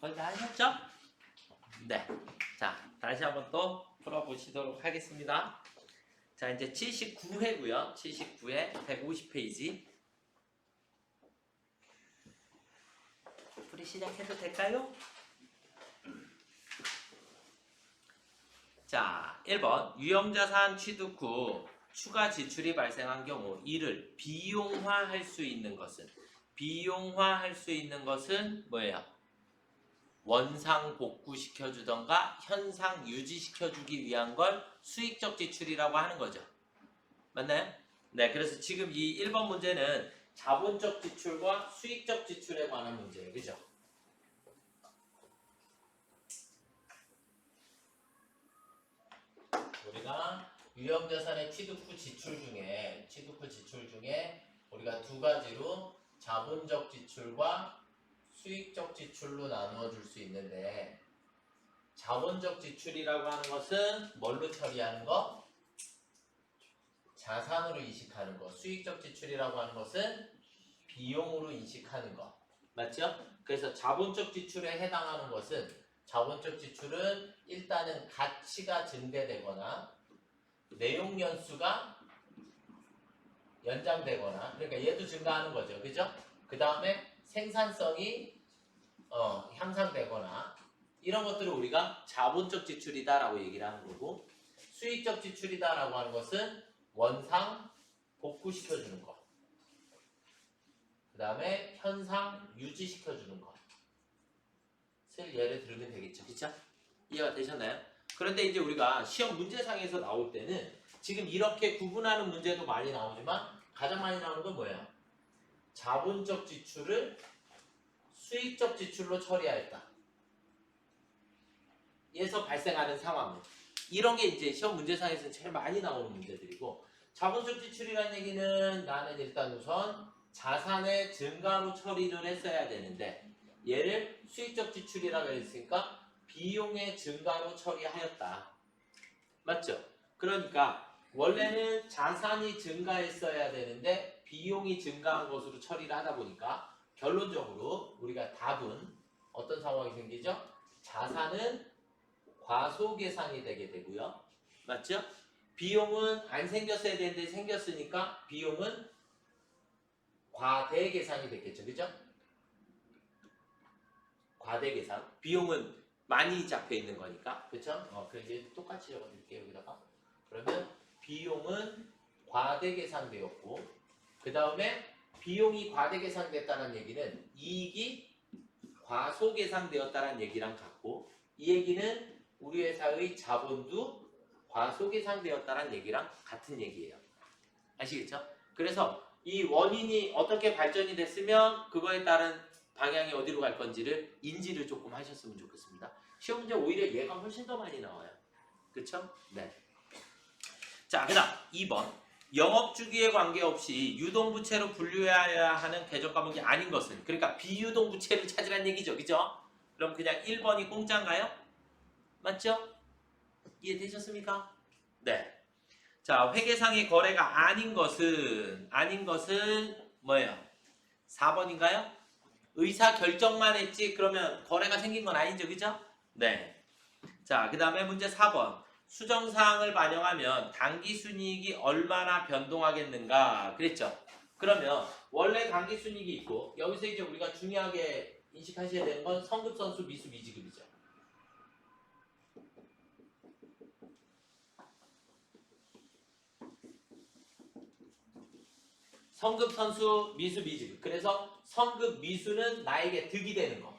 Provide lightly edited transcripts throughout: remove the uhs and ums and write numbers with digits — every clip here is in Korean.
거의 다 하셨죠? 네. 자, 다시 한번 또 풀어보시도록 하겠습니다. 자, 이제 79회고요. 79회 150페이지. 풀이 시작해도 될까요? 자, 1번. 유형자산 취득 후 추가 지출이 발생한 경우 이를 비용화할 수 있는 것은 뭐예요? 원상 복구시켜주던가 현상 유지시켜주기 위한 걸 수익적 지출이라고 하는 거죠. 맞나요? 네, 그래서 지금 이 1번 문제는 자본적 지출과 수익적 지출에 관한 문제예요. 그죠? 우리가 유형자산의 취득 후 지출 중에 우리가 두 가지로 자본적 지출과 수익적 지출로 나누어 줄 수 있는데, 자본적 지출이라고 하는 것은 뭘로 처리하는 거? 자산으로 인식하는 거. 수익적 지출이라고 하는 것은 비용으로 인식하는 거. 맞죠? 그래서 자본적 지출에 해당하는 것은, 자본적 지출은 일단은 가치가 증대되거나 내용 연수가 연장되거나, 그러니까 얘도 증가하는 거죠. 그죠? 그 다음에 생산성이 향상되거나 이런 것들을 우리가 자본적 지출이다라고 얘기를 하는 거고, 수익적 지출이다라고 하는 것은 원상 복구시켜주는 것, 그 다음에 현상 유지시켜주는 것을 예를 들면 되겠죠. 그쵸? 이해가 되셨나요? 그런데 이제 우리가 시험 문제상에서 나올 때는 지금 이렇게 구분하는 문제도 많이 나오지만 가장 많이 나오는 건 뭐예요? 자본적 지출을 수익적 지출로 처리하였다. 에서 발생하는 상황은 이런 게 이제 시험 문제상에서 제일 많이 나오는 문제들이고, 자본적 지출이라는 얘기는 나는 일단 우선 자산의 증가로 처리를 했어야 되는데 얘를 수익적 지출이라고 했으니까 비용의 증가로 처리하였다. 맞죠? 그러니까 원래는 자산이 증가했어야 되는데 비용이 증가한 것으로 처리를 하다 보니까 결론적으로 우리가 답은 어떤 상황이 생기죠? 자산은 과소계산이 되게 되고요. 맞죠? 비용은 안 생겼어야 되는데 생겼으니까 비용은 과대계산이 됐겠죠. 그죠? 과대계산. 비용은 많이 잡혀 있는 거니까. 그쵸? 그럼 이제 똑같이 적어드릴게요. 여기다가. 그러면 비용은 과대계산되었고, 그 다음에 비용이 과대계산됐다는 얘기는 이익이 과소계산되었다는 얘기랑 같고, 이 얘기는 우리 회사의 자본도 과소계산되었다는 얘기랑 같은 얘기예요. 아시겠죠? 그래서 이 원인이 어떻게 발전이 됐으면 그거에 따른 방향이 어디로 갈 건지를 인지를 조금 하셨으면 좋겠습니다. 시험 문제 오히려 얘가 훨씬 더 많이 나와요. 그쵸? 네. 자, 그 다음 2번. 영업주기에 관계없이 유동부채로 분류해야 하는 계적 과목이 아닌 것은, 그러니까 비유동부채를 찾으라는 얘기죠. 그죠? 그럼 그냥 1번이 공짜인가요? 맞죠? 이해되셨습니까? 네. 자, 회계상의 거래가 아닌 것은 뭐예요? 4번인가요? 의사 결정만 했지 그러면 거래가 생긴 건 아니죠. 그죠? 네. 자, 그 다음에 문제 4번. 수정사항을 반영하면 당기순이익이 얼마나 변동하겠는가 그랬죠. 그러면 원래 당기순이익이 있고, 여기서 이제 우리가 중요하게 인식하셔야 되는 건 성급선수 미수 미지급이죠. 성급 선수 미수 미지급. 그래서 성급 미수는 나에게 득이 되는 거,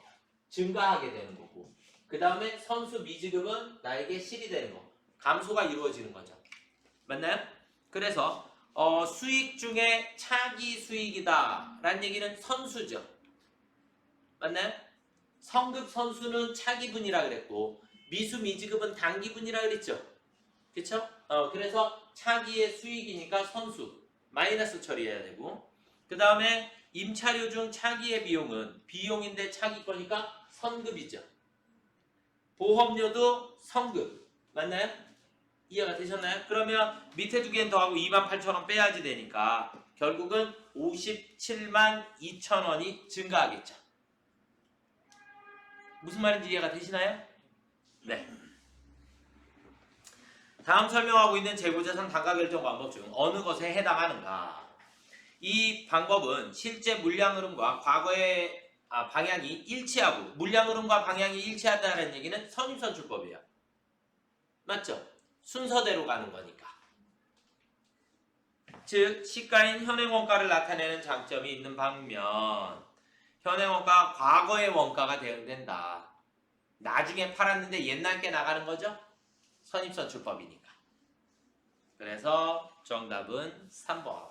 증가하게 되는 거고, 그 다음에 선수 미지급은 나에게 실이 되는 거, 감소가 이루어지는 거죠. 맞나요? 그래서 수익 중에 차기 수익이다 라는 얘기는 선수죠. 맞나요? 성급 선수는 차기분이라 그랬고 미수 미지급은 단기분이라 그랬죠. 그쵸? 그래서 차기의 수익이니까 선수 마이너스 처리해야 되고, 그 다음에 임차료 중 차기의 비용은 비용인데 차기 거니까 선급이죠. 보험료도 선급. 맞나요? 이해가 되셨나요? 그러면 밑에 두 개는 더하고 28,000원 빼야지 되니까 결국은 572,000원이 증가하겠죠. 무슨 말인지 이해가 되시나요? 네. 다음 설명하고 있는 재고자산 단가 결정 방법 중 어느 것에 해당하는가? 이 방법은 실제 물량 흐름과 과거의 방향이 일치하고, 물량 흐름과 방향이 일치하다는 얘기는 선입선출법이에요. 맞죠? 순서대로 가는 거니까. 즉 시가인 현행원가를 나타내는 장점이 있는 반면 현행원가가 과거의 원가가 대응된다. 나중에 팔았는데 옛날 게 나가는 거죠? 선입선출법이니까. 그래서 정답은 3번.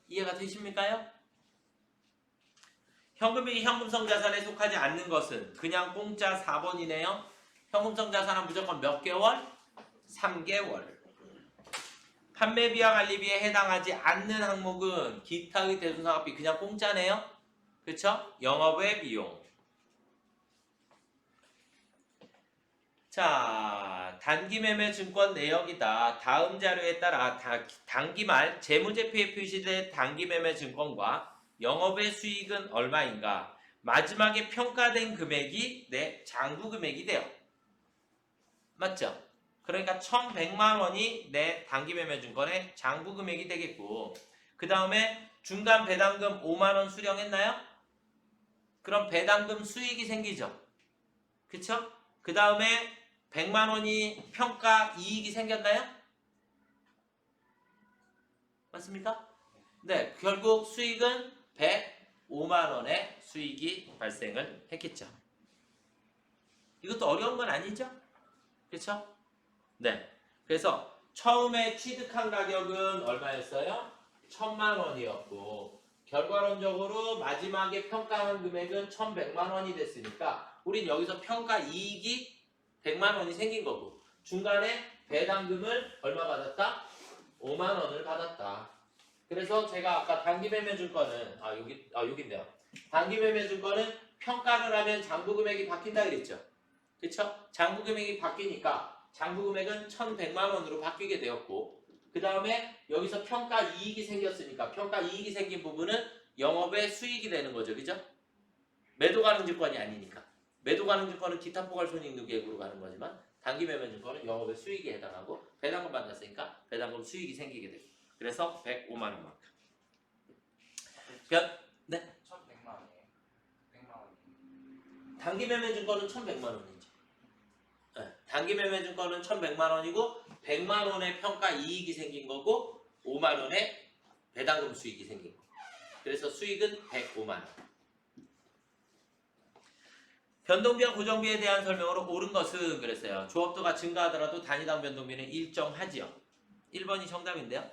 이해가 되십니까요? 현금이 현금성 자산에 속하지 않는 것은 그냥 공짜 4번이네요. 현금성 자산은 무조건 몇 개월? 3개월. 판매비와 관리비에 해당하지 않는 항목은 기타의 대손사각비 그냥 공짜네요. 그쵸? 영업외 비용. 자, 단기매매 증권 내역이다. 다음 자료에 따라 단기말 재무제표에 표시된 단기매매 증권과 영업외 수익은 얼마인가? 마지막에 평가된 금액이 내 장부 금액이 돼요. 맞죠? 그러니까 1,100만 원이 내 단기매매 증권의 장부 금액이 되겠고, 그 다음에 중간 배당금 5만 원 수령했나요? 그럼 배당금 수익이 생기죠. 그쵸? 그 다음에 100만 원이 평가 이익이 생겼나요? 맞습니까? 네, 결국 수익은 105만 원의 수익이 발생을 했겠죠. 이것도 어려운 건 아니죠? 그렇죠? 네. 그래서 처음에 취득한 가격은 얼마였어요? 1,000만 원이었고 결과론적으로 마지막에 평가한 금액은 1,100만 원이 됐으니까 우린 여기서 평가 이익이 100만 원이 생긴 거고 중간에 배당금을 얼마 받았다? 5만 원을 받았다. 그래서 제가 아까 단기매매 증권은 여기인데요. 단기매매 증권은 평가를 하면 장부 금액이 바뀐다 그랬죠. 그쵸? 장부 금액이 바뀌니까 장부 금액은 1,100만 원으로 바뀌게 되었고 그 다음에 여기서 평가 이익이 생겼으니까 평가 이익이 생긴 부분은 영업의 수익이 되는 거죠. 그죠? 매도 가능 증권이 아니니까. 매도 가능 증권은 기타 포괄 손익 누계액으로 가는 거지만 단기 매매 증권은 영업의 수익에 해당하고 배당금 받았으니까 배당금 수익이 생기게 되고 그래서 105만 원만큼. 네? 1,100만 원이에요. 100만 원이에요. 단기 매매 증권은 1,100만 원이죠. 네. 단기 매매 증권은 1,100만 원이고 100만 원의 평가 이익이 생긴 거고 5만 원의 배당금 수익이 생긴 거. 그래서 수익은 105만 원. 변동비와 고정비에 대한 설명으로 옳은 것은 그랬어요. 조업도가 증가하더라도 단위당 변동비는 일정하지요. 1번이 정답인데요.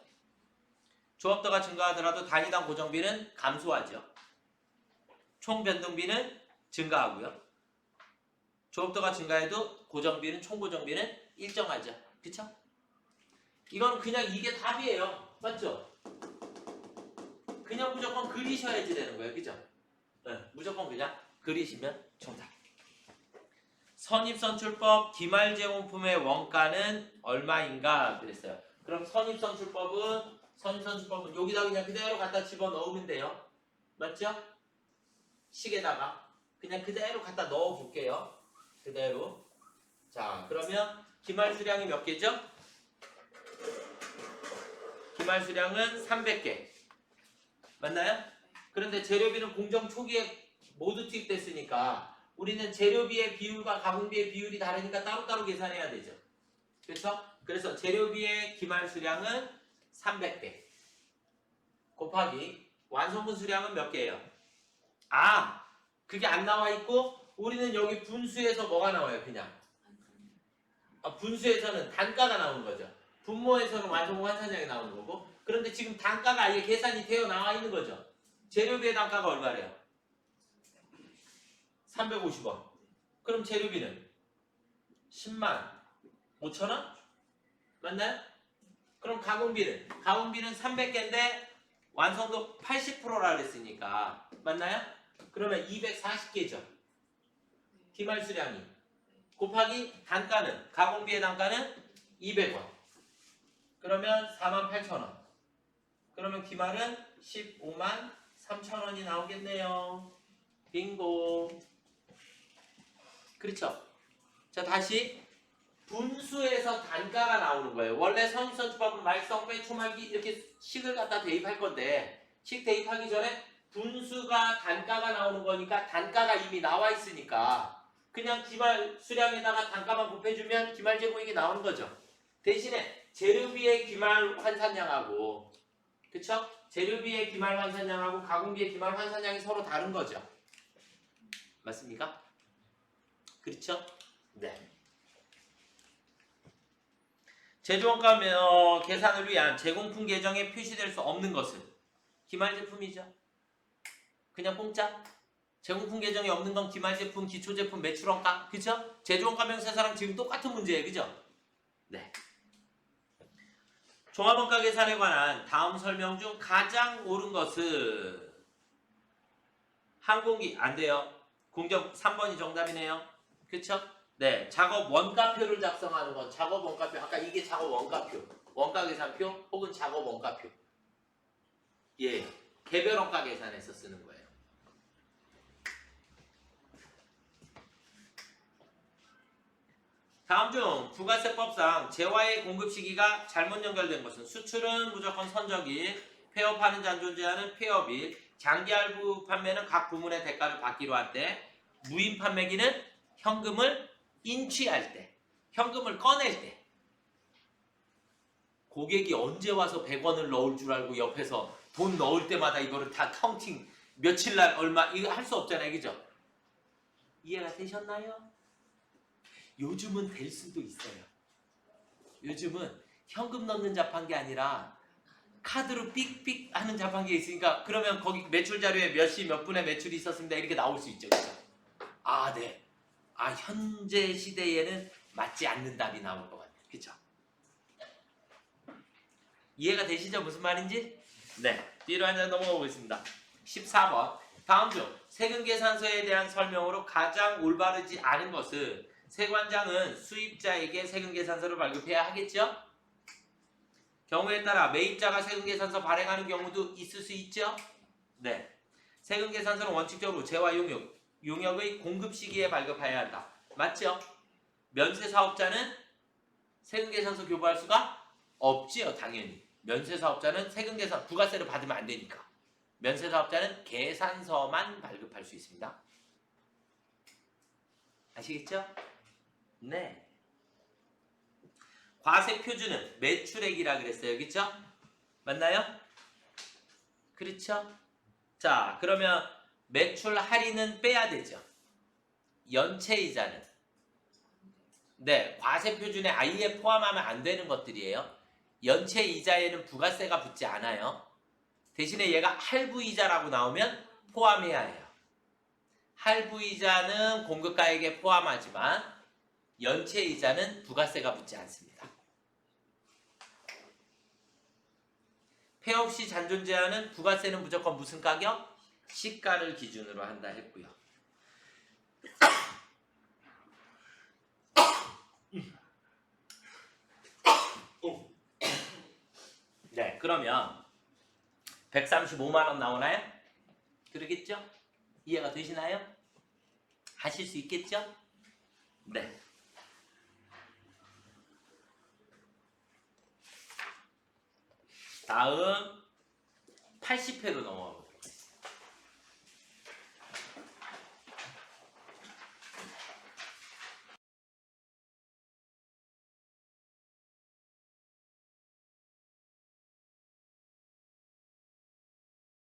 조업도가 증가하더라도 단위당 고정비는 감소하죠. 총 변동비는 증가하고요. 조업도가 증가해도 고정비는 총 고정비는 일정하죠. 그쵸? 이건 그냥 이게 답이에요. 맞죠? 그냥 무조건 그리셔야지 되는 거예요. 그죠? 네, 무조건 그냥 그리시면 정답. 선입선출법 기말재원품의 원가는 얼마인가 그랬어요. 그럼 선입선출법은 여기다 그냥 그대로 갖다 집어넣으면 돼요. 맞죠? 식에다가 그냥 그대로 갖다 넣어볼게요. 그대로. 자, 그러면 기말수량이 몇 개죠? 기말수량은 300개. 맞나요? 그런데 재료비는 공정 초기에 모두 투입됐으니까 우리는 재료비의 비율과 가공비의 비율이 다르니까 따로따로 계산해야 되죠. 그렇죠? 그래서 재료비의 기말 수량은 300개 곱하기 완성분 수량은 몇 개예요? 그게 안 나와 있고 우리는 여기 분수에서 뭐가 나와요? 그냥 분수에서는 단가가 나오는 거죠. 분모에서는 완성분 환산량이 나오는 거고 그런데 지금 단가가 아예 계산이 되어 나와 있는 거죠. 재료비의 단가가 얼마래요? 350원. 그럼 재료비는 10만 5천원? 맞나요? 그럼 가공비는? 가공비는 300개인데 완성도 80%라 그랬으니까 맞나요? 그러면 240개죠. 기말 수량이. 곱하기 단가는? 가공비의 단가는 200원. 그러면 48,000원. 그러면 기말은 15만 3천원이 나오겠네요. 빙고. 그렇죠? 자, 다시 분수에서 단가가 나오는 거예요. 원래 선입선출법은 말성, 빼, 초말기 이렇게 식을 갖다 대입할 건데 식 대입하기 전에 분수가 단가가 나오는 거니까 단가가 이미 나와 있으니까 그냥 기말 수량에다가 단가만 곱해주면 기말 제곱이 나오는 거죠. 대신에 재료비의 기말 환산량하고 그쵸? 재료비의 기말 환산량하고 가공비의 기말 환산량이 서로 다른 거죠. 맞습니까? 그렇죠? 네. 제조원가 계산을 위한 제공품 계정에 표시될 수 없는 것은 기말 제품이죠. 그냥 공짜. 제공품 계정이 없는 건 기말 제품, 기초 제품, 매출원가, 그죠? 제조원가 명세서랑 지금 똑같은 문제예요, 그죠? 네. 종합원가 계산에 관한 다음 설명 중 가장 옳은 것은 항공기 안 돼요. 공정 3번이 정답이네요. 그쵸? 네, 작업 원가표를 작성하는 건 작업 원가표. 아까 이게 작업 원가표, 원가 계산표 혹은 작업 원가표. 예, 개별 원가 계산에서 쓰는 거예요. 다음 중 부가세법상 재화의 공급 시기가 잘못 연결된 것은 수출은 무조건 선적일, 폐업하는 잔존제한은 폐업일, 장기할부 판매는 각 부문의 대가를 받기로 할 때, 무인 판매기는 현금을 인취할 때, 현금을 꺼낼 때. 고객이 언제 와서 100원을 넣을 줄 알고 옆에서 돈 넣을 때마다 이거를 다 카운팅 며칠 날 얼마 이거 할 수 없잖아요, 그죠? 이해가 되셨나요? 요즘은 될 수도 있어요. 요즘은 현금 넣는 자판기 아니라 카드로 삑삑 하는 자판기가 있으니까 그러면 거기 매출 자료에 몇 시 몇 분에 매출이 있었습니다 이렇게 나올 수 있죠. 그렇죠? 아, 네. 아, 현재 시대에는 맞지 않는 답이 나올 것 같아요. 그렇죠? 이해가 되시죠? 무슨 말인지? 네. 뒤로 한 장 넘어가 보겠습니다. 14번. 다음 중 세금계산서에 대한 설명으로 가장 올바르지 않은 것은 세관장은 수입자에게 세금계산서를 발급해야 하겠죠? 경우에 따라 매입자가 세금계산서 발행하는 경우도 있을 수 있죠? 네. 세금계산서는 원칙적으로 재화 용역의 공급 시기에 발급해야 한다. 맞죠? 면세사업자는 세금계산서 교부할 수가 없지요, 당연히. 면세사업자는 세금계산, 부가세를 받으면 안 되니까. 면세사업자는 계산서만 발급할 수 있습니다. 아시겠죠? 네. 과세표준은 매출액이라 그랬어요. 그쵸? 맞나요? 그렇죠? 자, 그러면 매출 할인은 빼야 되죠. 연체이자는 네, 과세표준에 아예 포함하면 안 되는 것들이에요. 연체이자에는 부가세가 붙지 않아요. 대신에 얘가 할부이자라고 나오면 포함해야 해요. 할부이자는 공급가액에 포함하지만 연체이자는 부가세가 붙지 않습니다. 폐업 시 잔존 제한은 부가세는 무조건 무슨 가격? 시가를 기준으로 한다 했고요. 네, 그러면 135만 원 나오나요? 그러겠죠? 이해가 되시나요? 하실 수 있겠죠? 네. 다음 80회로 넘어가볼게요.